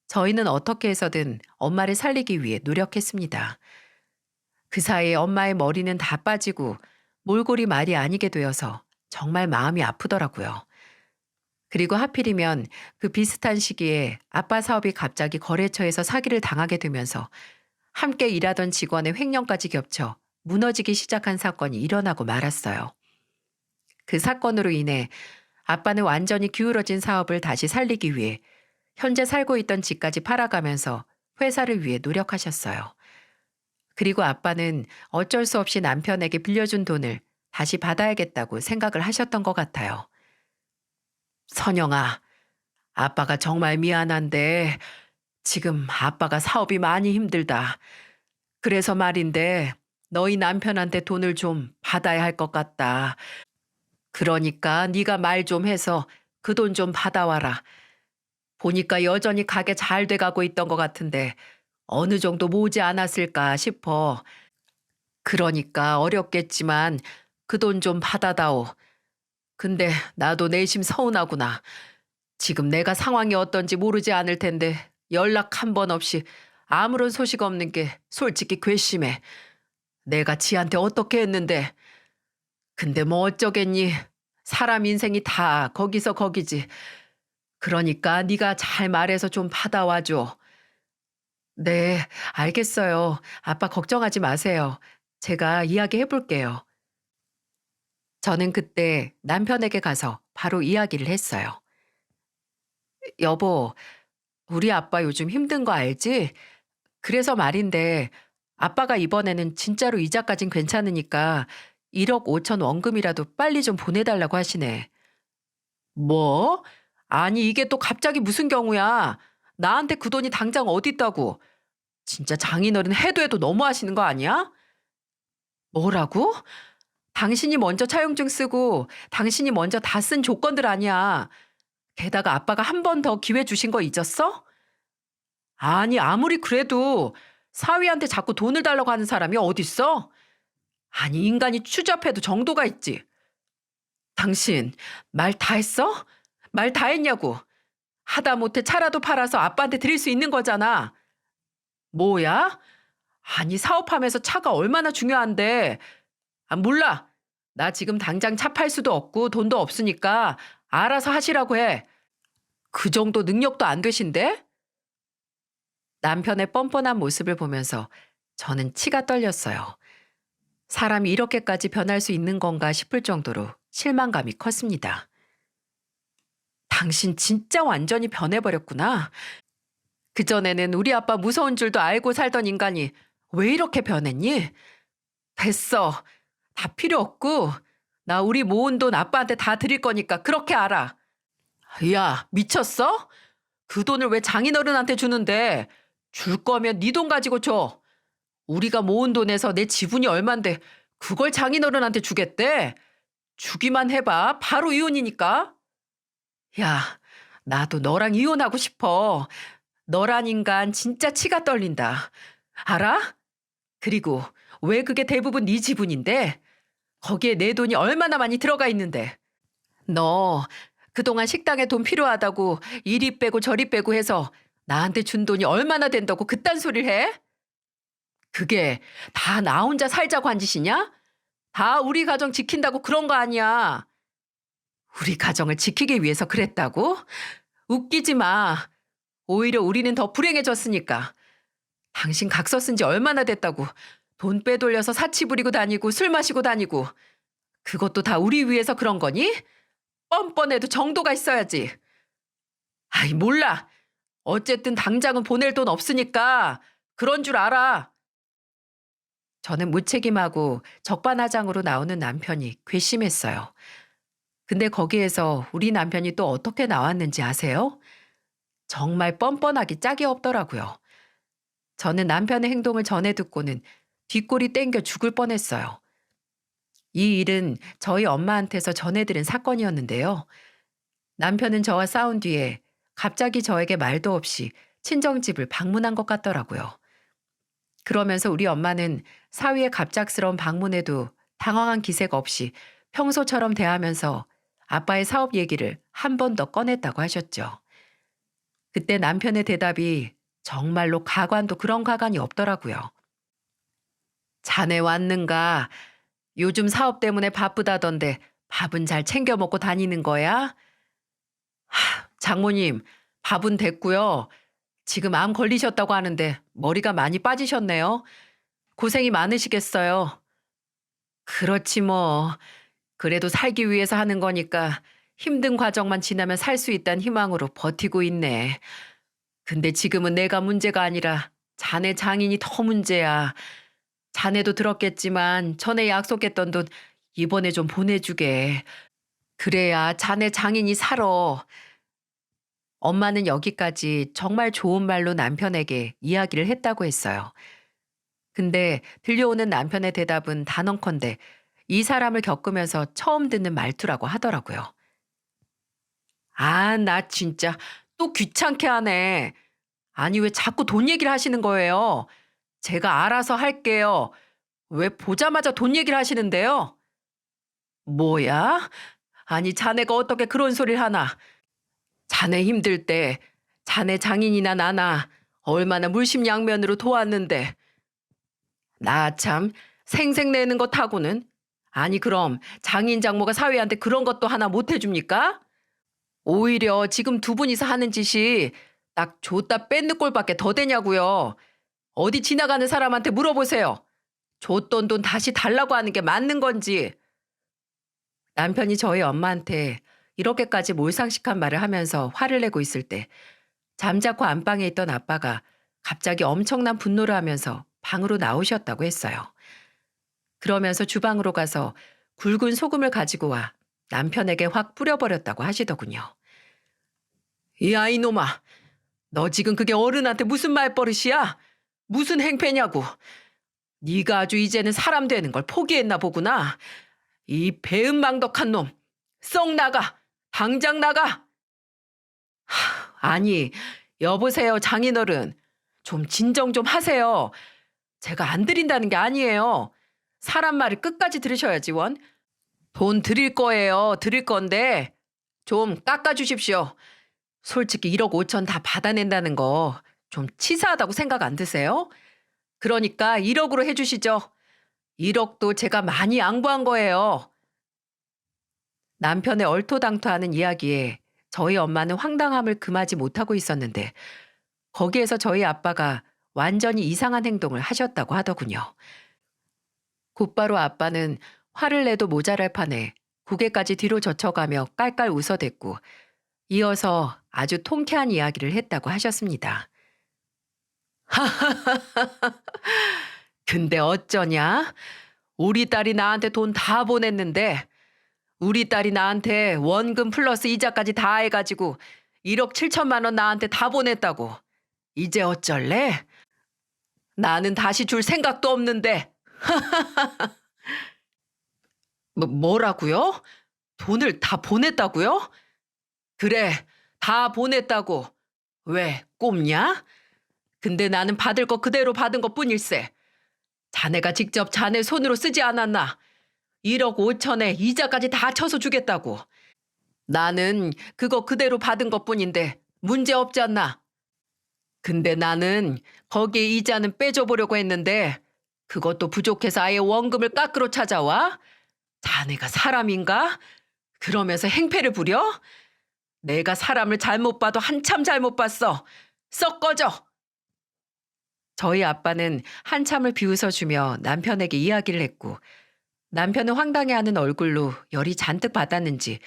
저희는 어떻게 해서든 엄마를 살리기 위해 노력했습니다. 그 사이에 엄마의 머리는 다 빠지고 몰골이 말이 아니게 되어서 정말 마음이 아프더라고요. 그리고 하필이면 그 비슷한 시기에 아빠 사업이 갑자기 거래처에서 사기를 당하게 되면서 함께 일하던 직원의 횡령까지 겹쳐 무너지기 시작한 사건이 일어나고 말았어요. 그 사건으로 인해 아빠는 완전히 기울어진 사업을 다시 살리기 위해 현재 살고 있던 집까지 팔아가면서 회사를 위해 노력하셨어요. 그리고 아빠는 어쩔 수 없이 남편에게 빌려준 돈을 다시 받아야겠다고 생각을 하셨던 것 같아요. 선영아, 아빠가 정말 미안한데 지금 아빠가 사업이 많이 힘들다. 그래서 말인데 너희 남편한테 돈을 좀 받아야 할 것 같다. 그러니까 네가 말 좀 해서 그 돈 좀 받아와라. 보니까 여전히 가게 잘 돼가고 있던 것 같은데 어느 정도 모지 않았을까 싶어. 그러니까 어렵겠지만 그 돈 좀 받아다오. 근데 나도 내심 서운하구나. 지금 내가 상황이 어떤지 모르지 않을 텐데 연락 한 번 없이 아무런 소식 없는 게 솔직히 괘씸해. 내가 지한테 어떻게 했는데. 근데 뭐 어쩌겠니. 사람 인생이 다 거기서 거기지. 그러니까 네가 잘 말해서 좀 받아와 줘. 네, 알겠어요. 아빠 걱정하지 마세요. 제가 이야기해 볼게요. 저는 그때 남편에게 가서 바로 이야기를 했어요. 여보, 우리 아빠 요즘 힘든 거 알지? 그래서 말인데 아빠가 이번에는 진짜로 이자까진 괜찮으니까 1억 5천 원금이라도 빨리 좀 보내달라고 하시네. 뭐? 아니 이게 또 갑자기 무슨 경우야? 나한테 그 돈이 당장 어디 있다고? 진짜 장인어른 해도 해도 너무하시는 거 아니야? 뭐라고? 당신이 먼저 차용증 쓰고 당신이 먼저 다 쓴 조건들 아니야. 게다가 아빠가 한 번 더 기회 주신 거 잊었어? 아니, 아무리 그래도 사위한테 자꾸 돈을 달라고 하는 사람이 어딨어? 아니, 인간이 추잡해도 정도가 있지. 당신 말 다 했어? 말 다 했냐고. 하다못해 차라도 팔아서 아빠한테 드릴 수 있는 거잖아. 뭐야? 아니, 사업하면서 차가 얼마나 중요한데. 아, 몰라. 나 지금 당장 차 팔 수도 없고 돈도 없으니까 알아서 하시라고 해. 그 정도 능력도 안 되신데? 남편의 뻔뻔한 모습을 보면서 저는 치가 떨렸어요. 사람이 이렇게까지 변할 수 있는 건가 싶을 정도로 실망감이 컸습니다. 당신 진짜 완전히 변해버렸구나. 그전에는 우리 아빠 무서운 줄도 알고 살던 인간이 왜 이렇게 변했니? 됐어. 다 필요 없고 나 우리 모은 돈 아빠한테 다 드릴 거니까 그렇게 알아. 야, 미쳤어? 그 돈을 왜 장인어른한테 주는데? 줄 거면 네 돈 가지고 줘. 우리가 모은 돈에서 내 지분이 얼만데 그걸 장인어른한테 주겠대? 주기만 해봐. 바로 이혼이니까. 야, 나도 너랑 이혼하고 싶어. 너란 인간 진짜 치가 떨린다. 알아? 그리고 왜 그게 대부분 네 지분인데? 거기에 내 돈이 얼마나 많이 들어가 있는데. 너 그동안 식당에 돈 필요하다고 이리 빼고 저리 빼고 해서 나한테 준 돈이 얼마나 된다고 그딴 소리를 해? 그게 다 나 혼자 살자고 한 짓이냐? 다 우리 가정 지킨다고 그런 거 아니야. 우리 가정을 지키기 위해서 그랬다고? 웃기지 마. 오히려 우리는 더 불행해졌으니까. 당신 각서 쓴 지 얼마나 됐다고. 돈 빼돌려서 사치 부리고 다니고 술 마시고 다니고. 그것도 다 우리 위해서 그런 거니? 뻔뻔해도 정도가 있어야지. 아이, 몰라. 어쨌든 당장은 보낼 돈 없으니까 그런 줄 알아. 저는 무책임하고 적반하장으로 나오는 남편이 괘씸했어요. 근데 거기에서 우리 남편이 또 어떻게 나왔는지 아세요? 정말 뻔뻔하기 짝이 없더라고요. 저는 남편의 행동을 전해 듣고는 뒷골이 땡겨 죽을 뻔했어요. 이 일은 저희 엄마한테서 전해들은 사건이었는데요. 남편은 저와 싸운 뒤에 갑자기 저에게 말도 없이 친정집을 방문한 것 같더라고요. 그러면서 우리 엄마는 사위의 갑작스러운 방문에도 당황한 기색 없이 평소처럼 대하면서 아빠의 사업 얘기를 한 번 더 꺼냈다고 하셨죠. 그때 남편의 대답이 정말로 가관도 그런 가관이 없더라고요. 자네 왔는가? 요즘 사업 때문에 바쁘다던데 밥은 잘 챙겨 먹고 다니는 거야? 장모님, 밥은 됐고요. 지금 암 걸리셨다고 하는데 머리가 많이 빠지셨네요. 고생이 많으시겠어요. 그렇지 뭐. 그래도 살기 위해서 하는 거니까 힘든 과정만 지나면 살 수 있다는 희망으로 버티고 있네. 근데 지금은 내가 문제가 아니라 자네 장인이 더 문제야. 자네도 들었겠지만 전에 약속했던 돈 이번에 좀 보내주게. 그래야 자네 장인이 살아. 엄마는 여기까지 정말 좋은 말로 남편에게 이야기를 했다고 했어요. 근데 들려오는 남편의 대답은 단언컨대 이 사람을 겪으면서 처음 듣는 말투라고 하더라고요. 아, 나 진짜 또 귀찮게 하네. 아니, 왜 자꾸 돈 얘기를 하시는 거예요? 제가 알아서 할게요. 왜 보자마자 돈 얘기를 하시는데요? 뭐야? 아니, 자네가 어떻게 그런 소리를 하나? 자네 힘들 때 자네 장인이나 나나 얼마나 물심양면으로 도왔는데. 나 참 생색내는 것 하고는. 아니, 그럼 장인 장모가 사위한테 그런 것도 하나 못 해줍니까? 오히려 지금 두 분이서 하는 짓이 딱 줬다 뺏는 꼴밖에 더 되냐고요. 어디 지나가는 사람한테 물어보세요. 줬던 돈 다시 달라고 하는 게 맞는 건지. 남편이 저희 엄마한테 이렇게까지 몰상식한 말을 하면서 화를 내고 있을 때 잠자코 안방에 있던 아빠가 갑자기 엄청난 분노를 하면서 방으로 나오셨다고 했어요. 그러면서 주방으로 가서 굵은 소금을 가지고 와 남편에게 확 뿌려버렸다고 하시더군요. 이 아이놈아, 너 지금 그게 어른한테 무슨 말버릇이야? 무슨 행패냐고. 네가 아주 이제는 사람 되는 걸 포기했나 보구나. 이 배은망덕한 놈. 썩 나가. 당장 나가. 아니, 여보세요, 장인어른. 좀 진정 좀 하세요. 제가 안 드린다는 게 아니에요. 사람 말을 끝까지 들으셔야지, 원. 돈 드릴 거예요. 드릴 건데 좀 깎아주십시오. 솔직히 1억 5천 다 받아낸다는 거 좀 치사하다고 생각 안 드세요? 그러니까 1억으로 해주시죠. 1억도 제가 많이 양보한 거예요. 남편의 얼토당토하는 이야기에 저희 엄마는 황당함을 금하지 못하고 있었는데 거기에서 저희 아빠가 완전히 이상한 행동을 하셨다고 하더군요. 곧바로 아빠는 화를 내도 모자랄 판에 고개까지 뒤로 젖혀가며 깔깔 웃어댔고 이어서 아주 통쾌한 이야기를 했다고 하셨습니다. 근데 어쩌냐? 우리 딸이 나한테 돈 다 보냈는데 우리 딸이 나한테 원금 플러스 이자까지 다 해가지고 1억 7천만 원 나한테 다 보냈다고. 이제 어쩔래? 나는 다시 줄 생각도 없는데. 뭐라고요? 돈을 다 보냈다고요? 그래, 다 보냈다고. 왜, 꼽냐? 근데 나는 받을 거 그대로 받은 것 뿐일세. 자네가 직접 자네 손으로 쓰지 않았나? 1억 5천에 이자까지 다 쳐서 주겠다고. 나는 그거 그대로 받은 것 뿐인데 문제 없지 않나? 근데 나는 거기에 이자는 빼줘 보려고 했는데 그것도 부족해서 아예 원금을 깎으러 찾아와? 자네가 사람인가? 그러면서 행패를 부려? 내가 사람을 잘못 봐도 한참 잘못 봤어. 썩 꺼져. 저희 아빠는 한참을 비웃어주며 남편에게 이야기를 했고 남편은 황당해하는 얼굴로 열이 잔뜩 받았는지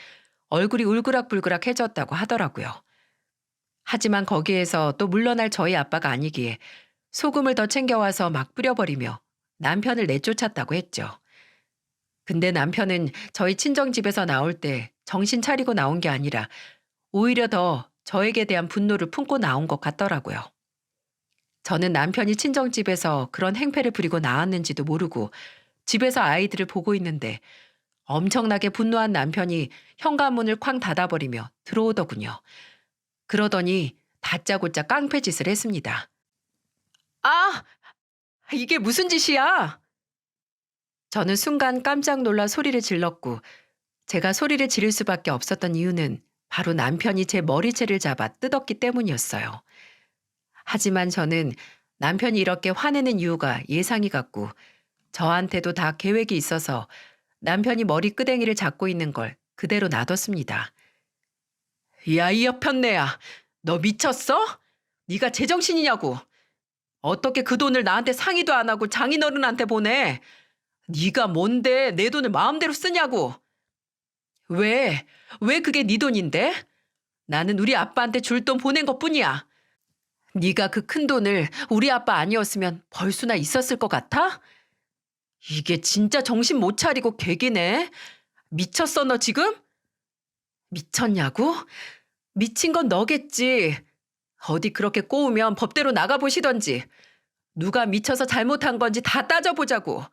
얼굴이 울그락불그락해졌다고 하더라고요. 하지만 거기에서 또 물러날 저희 아빠가 아니기에 소금을 더 챙겨와서 막 뿌려버리며 남편을 내쫓았다고 했죠. 근데 남편은 저희 친정집에서 나올 때 정신 차리고 나온 게 아니라 오히려 더 저에게 대한 분노를 품고 나온 것 같더라고요. 저는 남편이 친정집에서 그런 행패를 부리고 나왔는지도 모르고 집에서 아이들을 보고 있는데 엄청나게 분노한 남편이 현관문을 쾅 닫아버리며 들어오더군요. 그러더니 다짜고짜 깡패짓을 했습니다. 아! 이게 무슨 짓이야? 저는 순간 깜짝 놀라 소리를 질렀고 제가 소리를 지를 수밖에 없었던 이유는 바로 남편이 제 머리채를 잡아 뜯었기 때문이었어요. 하지만 저는 남편이 이렇게 화내는 이유가 예상이 갔고 저한테도 다 계획이 있어서 남편이 머리끄댕이를 잡고 있는 걸 그대로 놔뒀습니다. 야, 이 여편네야. 너 미쳤어? 네가 제정신이냐고. 어떻게 그 돈을 나한테 상의도 안 하고 장인어른한테 보내? 네가 뭔데 내 돈을 마음대로 쓰냐고. 왜? 왜 그게 네 돈인데? 나는 우리 아빠한테 줄 돈 보낸 것뿐이야. 네가 그 큰 돈을 우리 아빠 아니었으면 벌 수나 있었을 것 같아? 이게 진짜 정신 못 차리고 개기네. 미쳤어 너 지금? 미쳤냐고? 미친 건 너겠지. 어디 그렇게 꼬우면 법대로 나가보시던지. 누가 미쳐서 잘못한 건지 다 따져보자고.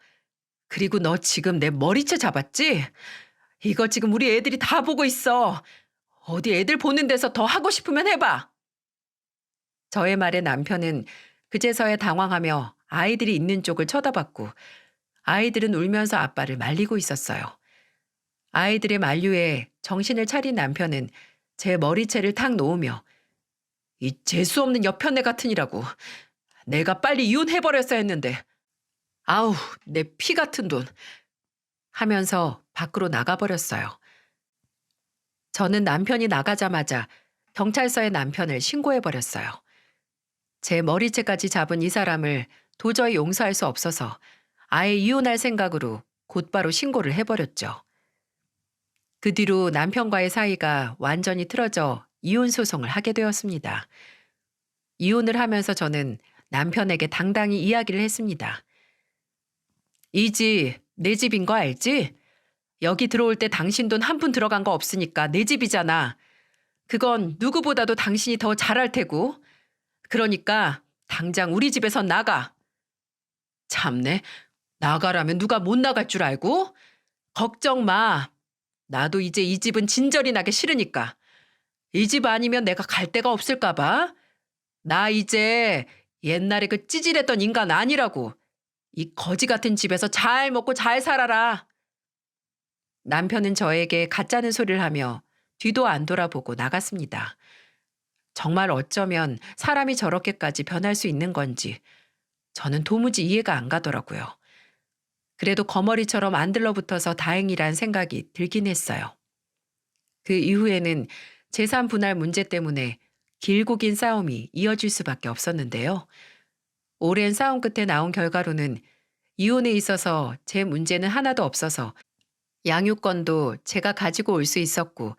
그리고 너 지금 내 머리채 잡았지? 이거 지금 우리 애들이 다 보고 있어. 어디 애들 보는 데서 더 하고 싶으면 해봐. 저의 말에 남편은 그제서야 당황하며 아이들이 있는 쪽을 쳐다봤고 아이들은 울면서 아빠를 말리고 있었어요. 아이들의 만류에 정신을 차린 남편은 제 머리채를 탁 놓으며 이 재수없는 여편네 같으니라고. 내가 빨리 이혼해버렸어야 했는데. 아우, 내 피 같은 돈. 하면서 밖으로 나가버렸어요. 저는 남편이 나가자마자 경찰서에 남편을 신고해버렸어요. 제 머리채까지 잡은 이 사람을 도저히 용서할 수 없어서 아예 이혼할 생각으로 곧바로 신고를 해버렸죠. 그 뒤로 남편과의 사이가 완전히 틀어져 이혼 소송을 하게 되었습니다. 이혼을 하면서 저는 남편에게 당당히 이야기를 했습니다. 이 집, 내 집인 거 알지? 여기 들어올 때 당신 돈 한 푼 들어간 거 없으니까 내 집이잖아. 그건 누구보다도 당신이 더 잘할 테고. 그러니까 당장 우리 집에서 나가. 참네. 나가라면 누가 못 나갈 줄 알고? 걱정 마. 나도 이제 이 집은 진절이 나게 싫으니까. 이 집 아니면 내가 갈 데가 없을까 봐. 나 이제 옛날에 그 찌질했던 인간 아니라고. 이 거지 같은 집에서 잘 먹고 잘 살아라. 남편은 저에게 가짜는 소리를 하며 뒤도 안 돌아보고 나갔습니다. 정말 어쩌면 사람이 저렇게까지 변할 수 있는 건지 저는 도무지 이해가 안 가더라고요. 그래도 거머리처럼 안 들러붙어서 다행이란 생각이 들긴 했어요. 그 이후에는 재산 분할 문제 때문에 길고 긴 싸움이 이어질 수밖에 없었는데요. 오랜 싸움 끝에 나온 결과로는 이혼에 있어서 제 문제는 하나도 없어서 양육권도 제가 가지고 올 수 있었고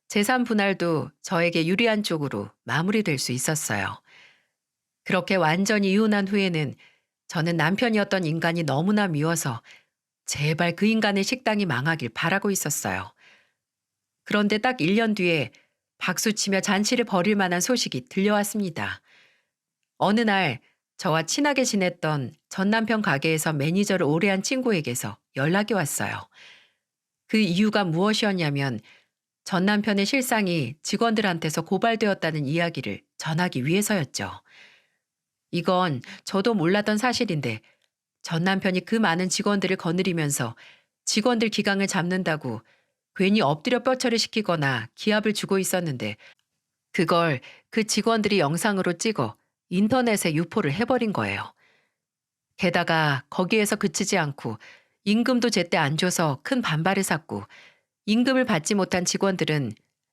재산 분할도 저에게 유리한 쪽으로 마무리될 수 있었어요. 그렇게 완전히 이혼한 후에는 저는 남편이었던 인간이 너무나 미워서 제발 그 인간의 식당이 망하길 바라고 있었어요. 그런데 딱 1년 뒤에 박수치며 잔치를 벌일 만한 소식이 들려왔습니다. 어느 날 저와 친하게 지냈던 전 남편 가게에서 매니저를 오래 한 친구에게서 연락이 왔어요. 그 이유가 무엇이었냐면 전 남편의 실상이 직원들한테서 고발되었다는 이야기를 전하기 위해서였죠. 이건 저도 몰랐던 사실인데 전 남편이 그 많은 직원들을 거느리면서 직원들 기강을 잡는다고 괜히 엎드려 뼈처리 시키거나 기합을 주고 있었는데 그걸 그 직원들이 영상으로 찍어 인터넷에 유포를 해버린 거예요. 게다가 거기에서 그치지 않고 임금도 제때 안 줘서 큰 반발을 샀고 임금을 받지 못한 직원들은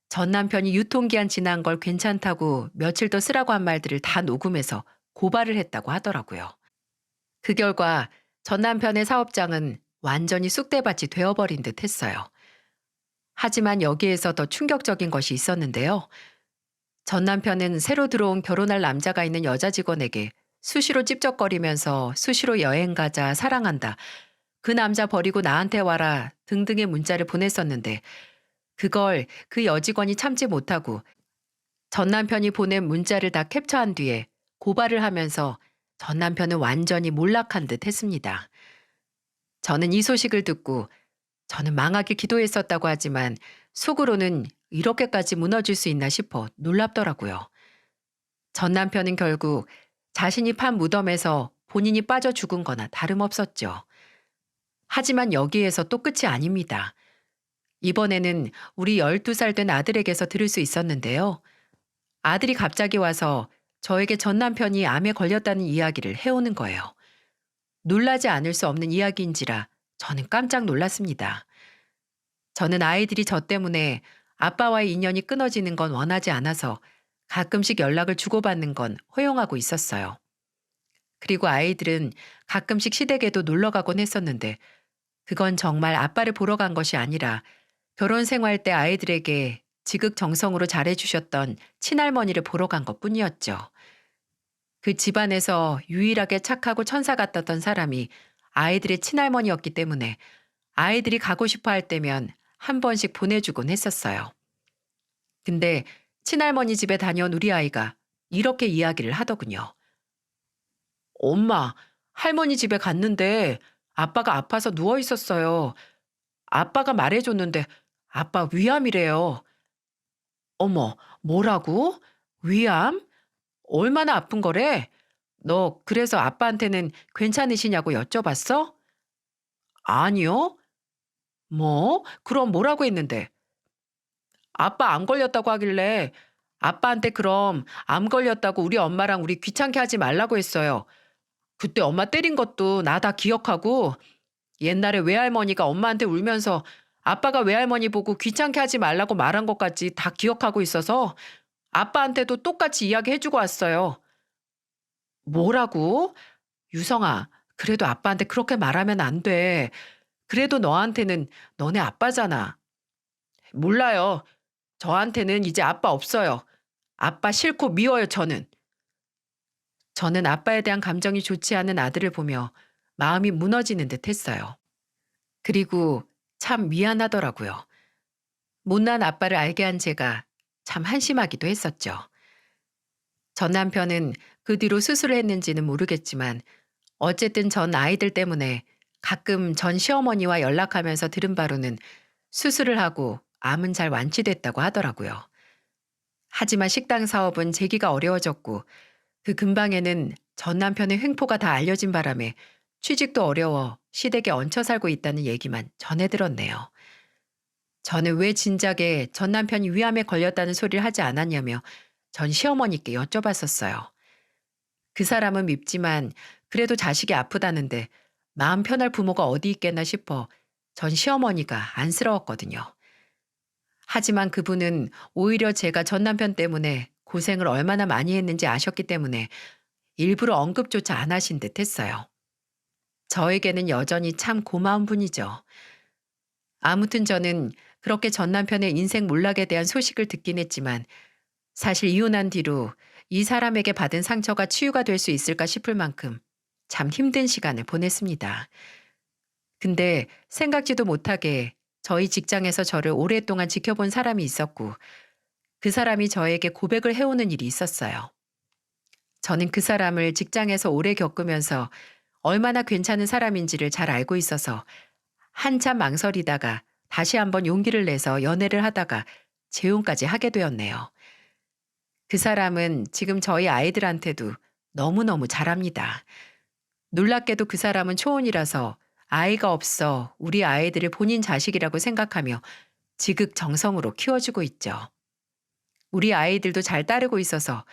전 남편이 유통기한 지난 걸 괜찮다고 며칠 더 쓰라고 한 말들을 다 녹음해서 고발을 했다고 하더라고요. 그 결과 전 남편의 사업장은 완전히 쑥대밭이 되어버린 듯 했어요. 하지만 여기에서 더 충격적인 것이 있었는데요. 전 남편은 새로 들어온 결혼할 남자가 있는 여자 직원에게 수시로 찝쩍거리면서 수시로 여행 가자, 사랑한다, 그 남자 버리고 나한테 와라 등등의 문자를 보냈었는데 그걸 그 여직원이 참지 못하고 전 남편이 보낸 문자를 다 캡처한 뒤에 고발을 하면서 전 남편은 완전히 몰락한 듯 했습니다. 저는 이 소식을 듣고 저는 망하길 기도했었다고 하지만 속으로는 이렇게까지 무너질 수 있나 싶어 놀랍더라고요. 전 남편은 결국 자신이 판 무덤에서 본인이 빠져 죽은 거나 다름없었죠. 하지만 여기에서 또 끝이 아닙니다. 이번에는 우리 12살 된 아들에게서 들을 수 있었는데요. 아들이 갑자기 와서 저에게 전 남편이 암에 걸렸다는 이야기를 해오는 거예요. 놀라지 않을 수 없는 이야기인지라 저는 깜짝 놀랐습니다. 저는 아이들이 저 때문에 아빠와의 인연이 끊어지는 건 원하지 않아서 가끔씩 연락을 주고받는 건 허용하고 있었어요. 그리고 아이들은 가끔씩 시댁에도 놀러 가곤 했었는데 그건 정말 아빠를 보러 간 것이 아니라 결혼 생활 때 아이들에게 지극정성으로 잘해주셨던 친할머니를 보러 간 것뿐이었죠. 그 집안에서 유일하게 착하고 천사 같았던 사람이 아이들의 친할머니였기 때문에 아이들이 가고 싶어 할 때면 한 번씩 보내주곤 했었어요. 근데 친할머니 집에 다녀온 우리 아이가 이렇게 이야기를 하더군요. 엄마, 할머니 집에 갔는데 아빠가 아파서 누워 있었어요. 아빠가 말해줬는데 아빠 위암이래요. 어머, 뭐라고? 위암? 얼마나 아픈 거래? 너 그래서 아빠한테는 괜찮으시냐고 여쭤봤어? 아니요. 뭐? 그럼 뭐라고 했는데? 아빠 암 걸렸다고 하길래 아빠한테 그럼 암 걸렸다고 우리 엄마랑 우리 귀찮게 하지 말라고 했어요. 그때 엄마 때린 것도 나 다 기억하고 옛날에 외할머니가 엄마한테 울면서 아빠가 외할머니 보고 귀찮게 하지 말라고 말한 것까지 다 기억하고 있어서 아빠한테도 똑같이 이야기해주고 왔어요. 뭐라고? 유성아, 그래도 아빠한테 그렇게 말하면 안 돼. 그래도 너한테는 너네 아빠잖아. 몰라요. 저한테는 이제 아빠 없어요. 아빠 싫고 미워요, 저는. 저는 아빠에 대한 감정이 좋지 않은 아들을 보며 마음이 무너지는 듯 했어요. 그리고 참 미안하더라고요. 못난 아빠를 알게 한 제가 참 한심하기도 했었죠. 전 남편은 그 뒤로 수술을 했는지는 모르겠지만 어쨌든 전 아이들 때문에 가끔 전 시어머니와 연락하면서 들은 바로는 수술을 하고 암은 잘 완치됐다고 하더라고요. 하지만 식당 사업은 재기가 어려워졌고 그 근방에는 전 남편의 횡포가 다 알려진 바람에 취직도 어려워 시댁에 얹혀 살고 있다는 얘기만 전해 들었네요. 저는 왜 진작에 전 남편이 위암에 걸렸다는 소리를 하지 않았냐며 전 시어머니께 여쭤봤었어요. 그 사람은 밉지만 그래도 자식이 아프다는데 마음 편할 부모가 어디 있겠나 싶어 전 시어머니가 안쓰러웠거든요. 하지만 그분은 오히려 제가 전 남편 때문에 고생을 얼마나 많이 했는지 아셨기 때문에 일부러 언급조차 안 하신 듯 했어요. 저에게는 여전히 참 고마운 분이죠. 아무튼 저는 그렇게 전 남편의 인생 몰락에 대한 소식을 듣긴 했지만 사실 이혼한 뒤로 이 사람에게 받은 상처가 치유가 될 수 있을까 싶을 만큼 참 힘든 시간을 보냈습니다. 근데 생각지도 못하게 저희 직장에서 저를 오랫동안 지켜본 사람이 있었고 그 사람이 저에게 고백을 해오는 일이 있었어요. 저는 그 사람을 직장에서 오래 겪으면서 얼마나 괜찮은 사람인지를 잘 알고 있어서 한참 망설이다가 다시 한번 용기를 내서 연애를 하다가 재혼까지 하게 되었네요. 그 사람은 지금 저희 아이들한테도 너무너무 잘합니다. 놀랍게도 그 사람은 초혼이라서 아이가 없어 우리 아이들을 본인 자식이라고 생각하며 지극정성으로 키워주고 있죠. 우리 아이들도 잘 따르고 있어서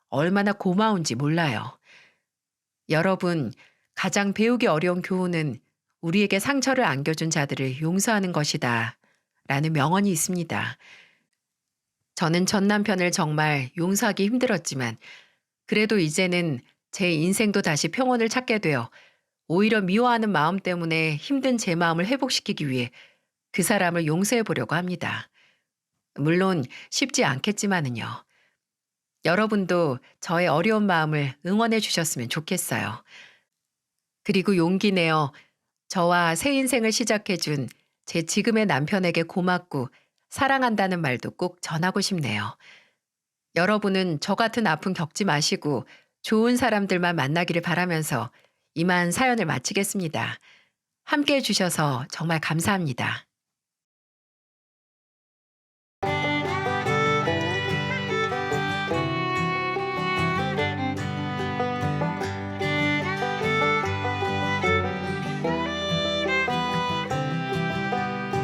얼마나 고마운지 몰라요. 여러분, 가장 배우기 어려운 교훈은 우리에게 상처를 안겨준 자들을 용서하는 것이다. 라는 명언이 있습니다. 저는 전 남편을 정말 용서하기 힘들었지만 그래도 이제는 제 인생도 다시 평온을 찾게 되어 오히려 미워하는 마음 때문에 힘든 제 마음을 회복시키기 위해 그 사람을 용서해 보려고 합니다. 물론 쉽지 않겠지만은요. 여러분도 저의 어려운 마음을 응원해 주셨으면 좋겠어요. 그리고 용기 내어 저와 새 인생을 시작해 준 제 지금의 남편에게 고맙고 사랑한다는 말도 꼭 전하고 싶네요. 여러분은 저 같은 아픔 겪지 마시고 좋은 사람들만 만나기를 바라면서 이만 사연을 마치겠습니다. 함께 해주셔서 정말 감사합니다.